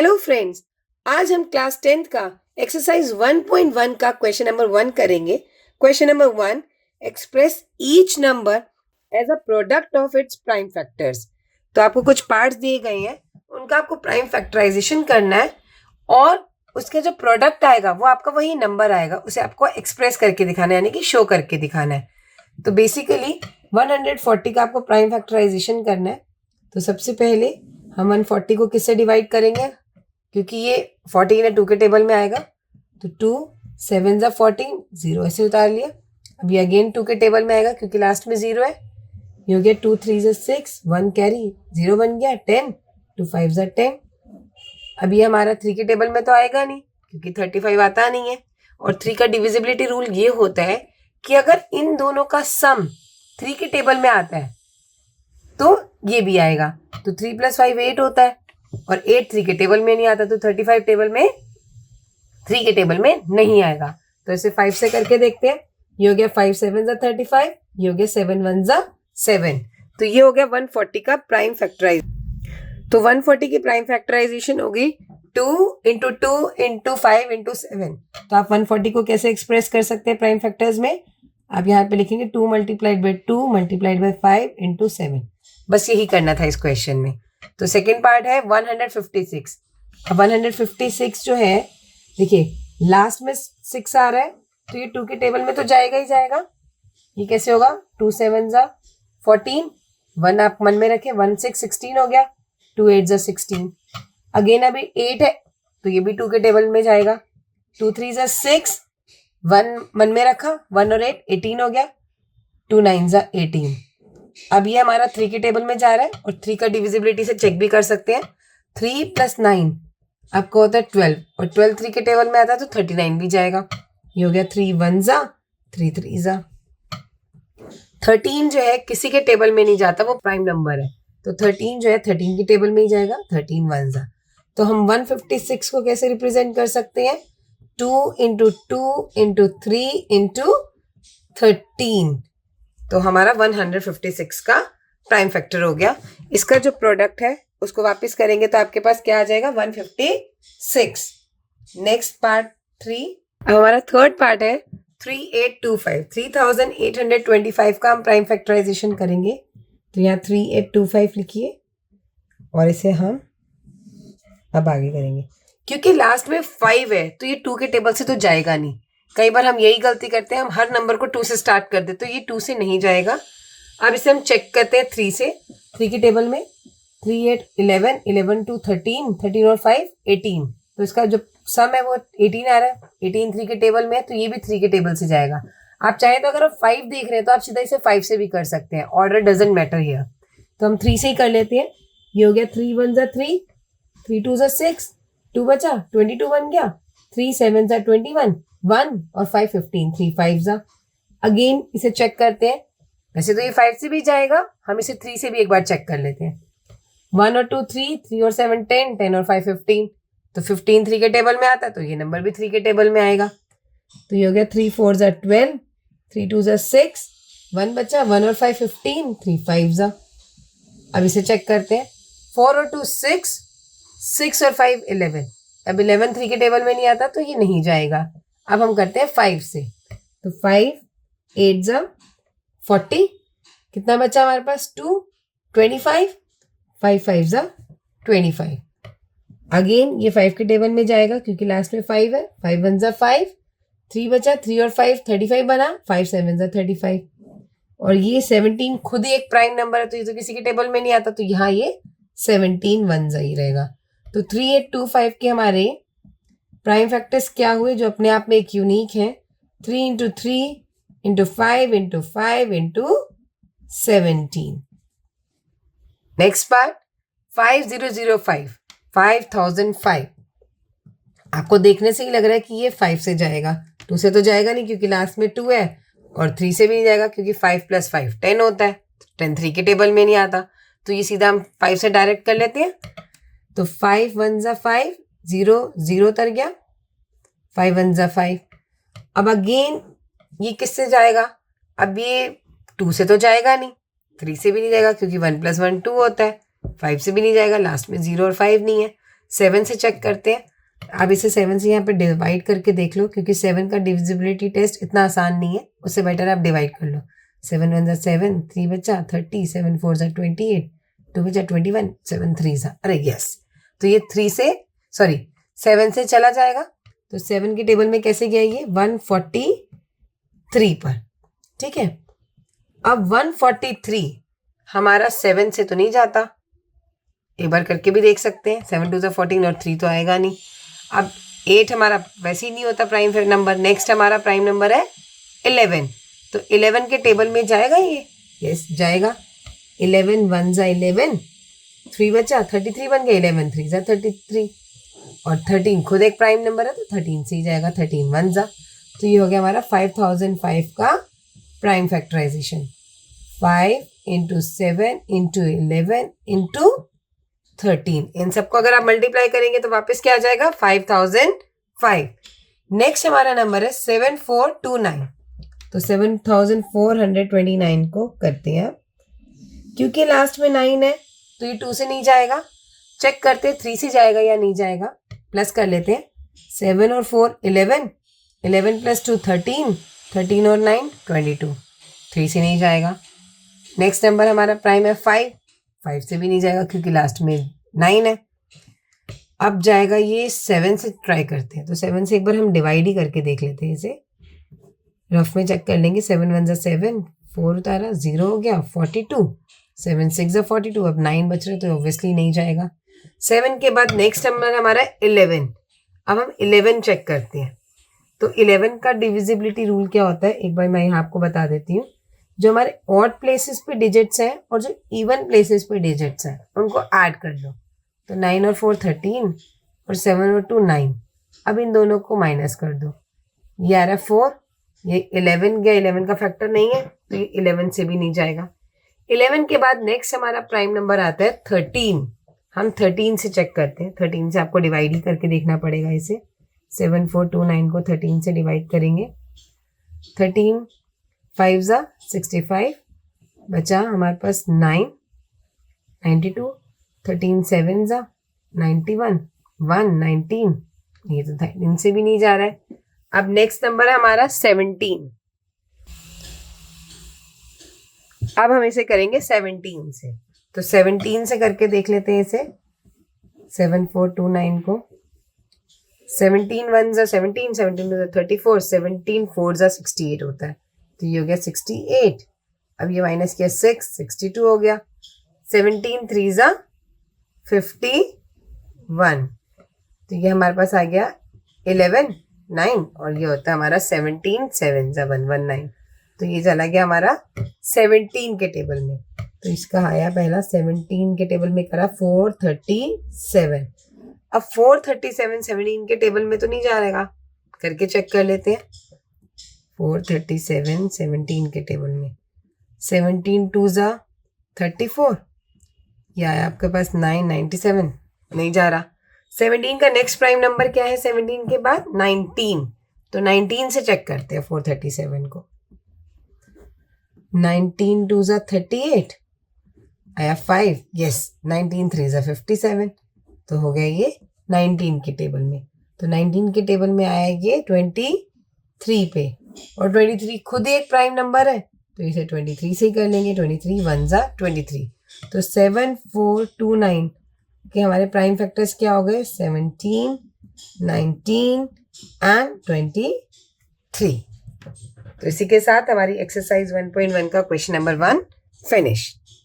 Hello friends, आज हम class 10th का एक्सरसाइज 1.1 का क्वेश्चन नंबर 1 करेंगे। Question number 1, express each number as a product of its prime factors. तो आपको कुछ पार्ट्स दिए गए हैं, उनका आपको प्राइम फैक्टराइजेशन करना है और उसके जो प्रोडक्ट आएगा वो आपका वही नंबर आएगा, उसे आपको एक्सप्रेस करके दिखाना है, यानी कि शो करके दिखाना है। तो बेसिकली 140 का आपको प्राइम फैक्टराइजेशन करना है। तो सबसे पहले हम 140 को किससे डिवाइड करेंगे, क्योंकि ये 14 है 2 के टेबल में आएगा, तो 2 7 14, 0 ऐसे उतार लिया। अभी अगेन 2 के टेबल में आएगा क्योंकि लास्ट में 0 है। ये हो गया 2 3 6, 1 कैरी, 0 बन गया 10, 2 5 10। अभी हमारा 3 के टेबल में तो आएगा नहीं क्योंकि 35 आता नहीं है। और 3 का डिविजिबिलिटी रूल ये होता है कि अगर इन दोनों का सम 3 के टेबल में आता है तो ये भी आएगा। तो 3 + 5 8 होता है और 8 3 के टेबल में नहीं आता, तो 35 टेबल में 3 के टेबल में नहीं आएगा। तो इसे 5 से करके देखते हैं। ये हो गया 5 7 35, ये हो गया 7 1 7। तो ये हो गया 140 का प्राइम फैक्टराइज। तो 140 की प्राइम फैक्टराइजेशन होगी 2 × 2 × 5 × 7। तो आप 140 को कैसे एक्सप्रेस कर सकते हैं प्राइम फैक्टर्स में? आप यहाँ पे लिखेंगे 2 × 2 × 5 × 7। बस यही करना था इस क्वेश्चन में। तो सेकेंड पार्ट है 156। अब 156 जो है, देखिए लास्ट में 6 आ रहा है तो ये 2 के टेबल में तो जाएगा ही जाएगा। ये कैसे होगा? 2 7 14, 1 आप मन में रखें, 1 6 16 हो गया, 2 8 16। अगेन अभी 8 है तो ये भी 2 के टेबल में जाएगा। 2 3 6, 1 मन में रखा, 1 और 8 18 हो गया, 2 9 18। अब ये हमारा 3 के टेबल में जा रहा है और 3 का डिविजिबिलिटी से चेक भी कर सकते हैं। 3 + 9 आपको होता है 12 और 12 3 के टेबल में आता है तो 39 भी जाएगा। ये हो गया 3 1 3 3 13 जो है किसी के टेबल में नहीं जाता, वो प्राइम नंबर है। तो 13 जो है 13 के टेबल में ही जाएगा, 13 1 तो हम 156 को कैसे रिप्रेजेंट कर सकते हैं? 2 × 2 × 3 × 13। तो हमारा 156 का प्राइम फैक्टर हो गया। इसका जो प्रोडक्ट है उसको वापस करेंगे तो आपके पास क्या आ जाएगा? 156। Next part 3। अब हमारा थर्ड पार्ट है 3825। 3825 का हम प्राइम फैक्टराइजेशन करेंगे। तो यहाँ 3825 लिखिए और इसे हम अब आगे करेंगे। क्योंकि लास्ट में 5 है तो ये 2 के टेबल से तो जाएगा नहीं। कई बार हम यही गलती करते हैं, हम हर नंबर को 2 से स्टार्ट कर देते, तो ये 2 से नहीं जाएगा। अब इसे हम चेक करते हैं 3 से। 3 के टेबल में 3 8 11, 11 2 13, 13 और 5 18। तो इसका जो सम है वो 18 आ रहा है। 18 3 के टेबल में है तो ये भी 3 के टेबल से जाएगा। आप चाहें तो अगर आप 5 देख रहे हैं तो आप सीधा इसे 5 से भी कर सकते हैं, ऑर्डर डजेंट मैटर हियर। तो हम 3 से ही कर लेते हैं। ये हो गया 3 1 3, 3 2 6, 2 बचा, 22 बन गया, 3 7 21, 1 और 5 15, 3 5 अगेन इसे चेक करते हैं। वैसे तो ये 5 से भी जाएगा, हम इसे 3 से भी एक बार चेक कर लेते हैं। 1 और 2 3, 3 और 7 10, 10 और 5 15। तो 15 3 के टेबल में आता है तो ये नंबर भी 3 के टेबल में आएगा। तो ये हो गया 3 4 12, 3 2 6, 1 बचा, 1 और 5 15, 3 5। अब इसे चेक करते हैं। 4 और 2 6, 6 और 5 11। अब 11 3 के टेबल में नहीं आता तो ये नहीं जाएगा। अब हम करते हैं 5 से। तो 5 8 40, कितना बचा हमारे पास? 2 25, 5 5 25। अगेन ये 5 के टेबल में जाएगा क्योंकि लास्ट में 5 है। 5 1 5, 3 बचा, 3 और 5 35 बना, 5 7 35। और ये 17 खुद ही एक प्राइम नंबर है तो ये तो किसी के टेबल में नहीं आता, तो यहाँ ये 17 1 ही रहेगा। तो 3825 के हमारे प्राइम फैक्टर्स क्या हुए जो अपने आप में एक यूनिक है? 3 × 3 × 5 × 5 × 17। Next part 5005, 5005। आपको देखने से ही लग रहा है कि ये 5 से जाएगा। 2 से तो जाएगा नहीं क्योंकि लास्ट में 2 है, और 3 से भी नहीं जाएगा क्योंकि 5 + 5 10 होता है। 10 3 के टेबल में नहीं आता, तो ये सीधा हम 5 से डायरेक्ट कर लेते हैं। तो 5 1 5, 0 0 उतर गया, 5 1 5। अब अगेन ये किससे जाएगा? अब ये 2 से तो जाएगा नहीं, 3 से भी नहीं जाएगा क्योंकि 1 + 1 2 होता है, 5 से भी नहीं जाएगा, लास्ट में 0 और 5 नहीं है। 7 से चेक करते हैं। अब इसे 7 से यहाँ पे डिवाइड करके देख लो, क्योंकि 7 का डिविजिबिलिटी टेस्ट इतना आसान नहीं है, उससे बेटर आप डिवाइड कर लो। 7 1 7, 3 बचा 30, 7 4 28, 2 बचा 21, 7 3 अरे यस, तो ये 7 से चला जाएगा। तो 7 के टेबल में कैसे गया ये 143 पर, ठीक है। अब 143 हमारा 7 से तो नहीं जाता, एक बार करके भी देख सकते हैं। 7 2 14 और 3 तो आएगा नहीं। अब 8 हमारा वैसे ही नहीं होता प्राइम नंबर। नेक्स्ट हमारा प्राइम नंबर है 11, तो 11 के टेबल में जाएगा ये, यस जाएगा। 11 1 11, 3 बचा 33 बन गया, 11 3 33, और 13 खुद एक प्राइम नंबर है तो 13 से ही जाएगा, 13 1 तो ये हो गया हमारा 5005 का प्राइम फैक्टराइजेशन। 5 × 7 × 11 × 13, इन सबको अगर आप मल्टीप्लाई करेंगे तो वापस क्या आ जाएगा 5005। नेक्स्ट हमारा नंबर है 7429, तो 7429 को करते हैं। क्योंकि लास्ट में 9 है तो ये 2 से नहीं जाएगा, चेक करते हैं 3 से जाएगा या नहीं जाएगा। प्लस कर लेते हैं, 7 और 4 11, 11 + 2 13, 13 और 9 22, 3 से नहीं जाएगा। नेक्स्ट नंबर हमारा प्राइम है 5, 5 से भी नहीं जाएगा क्योंकि लास्ट में 9 है। अब जाएगा ये 7 से ट्राई करते हैं, तो 7 से एक बार हम डिवाइड ही करके देख लेते हैं, इसे रफ में चेक कर लेंगे। 7 1 7, 4 उतारा 0 हो गया 42, 7 6 42, अब 9 बच रहे तो ऑब्वियसली नहीं जाएगा। 7 के बाद नेक्स्ट नंबर हमारा 11। अब हम 11 चेक करते हैं, तो 11 का डिविजिबिलिटी रूल क्या होता है एक बार मैं यहाँ आपको बता देती हूँ। जो हमारे ऑड प्लेसेस पे डिजिट्स हैं और जो इवन प्लेसेस पे डिजिट्स हैं उनको ऐड कर लो, तो 9 और 4 13 और 7 और 2 9। अब इन दोनों को माइनस कर दो, ये आ रहा 4, ये 11 गया, 11 का फैक्टर नहीं है तो ये 11 से भी नहीं जाएगा। 11 के बाद नेक्स्ट हमारा प्राइम नंबर आता है 13। हम 13 से चेक करते हैं, 13 से आपको डिवाइड ही करके देखना पड़ेगा इसे। 7429 को 13 से डिवाइड करेंगे, 13 5 65, बचा हमारे पास 9 92, 13 7 91, 1 19, ये तो इनसे भी नहीं जा रहा है। अब नेक्स्ट नंबर है हमारा 17। अब हम इसे करेंगे 17 से, तो 17 से करके देख लेते हैं इसे। 7429 को 17 1 17, 17 2 34, 17 4 68 होता है, तो ये हो गया 68। अब ये माइनस किया 6, 62 हो गया। 17 3 51, तो ये हमारे पास आ गया 11 9, और ये होता है हमारा 17 7 119, तो ये चला गया हमारा 17 के टेबल में। तो इसका आया पहला 17 के टेबल में करा 437। अब 437 17 के टेबल में तो नहीं जा रहेगा, करके चेक कर लेते हैं। 437 17 के टेबल में 17 2 34, ये आया आपके पास 997, नहीं जा रहा। 17 का नेक्स्ट प्राइम नंबर क्या है 17 के बाद 19, तो 19 से चेक करते हैं 437 को। 19 2 38, आया 5, यस 19 3 57, तो हो गया ये 19 के टेबल में। तो 19 के टेबल में आया ये 23 पे, और 23 खुद ही एक प्राइम नंबर है तो इसे 23 से ही कर लेंगे। 23 1 23, तो 7429 के हमारे प्राइम फैक्टर्स क्या हो गए 17 19 एंड 23। तो इसी के साथ हमारी एक्सरसाइज 1.1 का क्वेश्चन नंबर 1 फिनिश।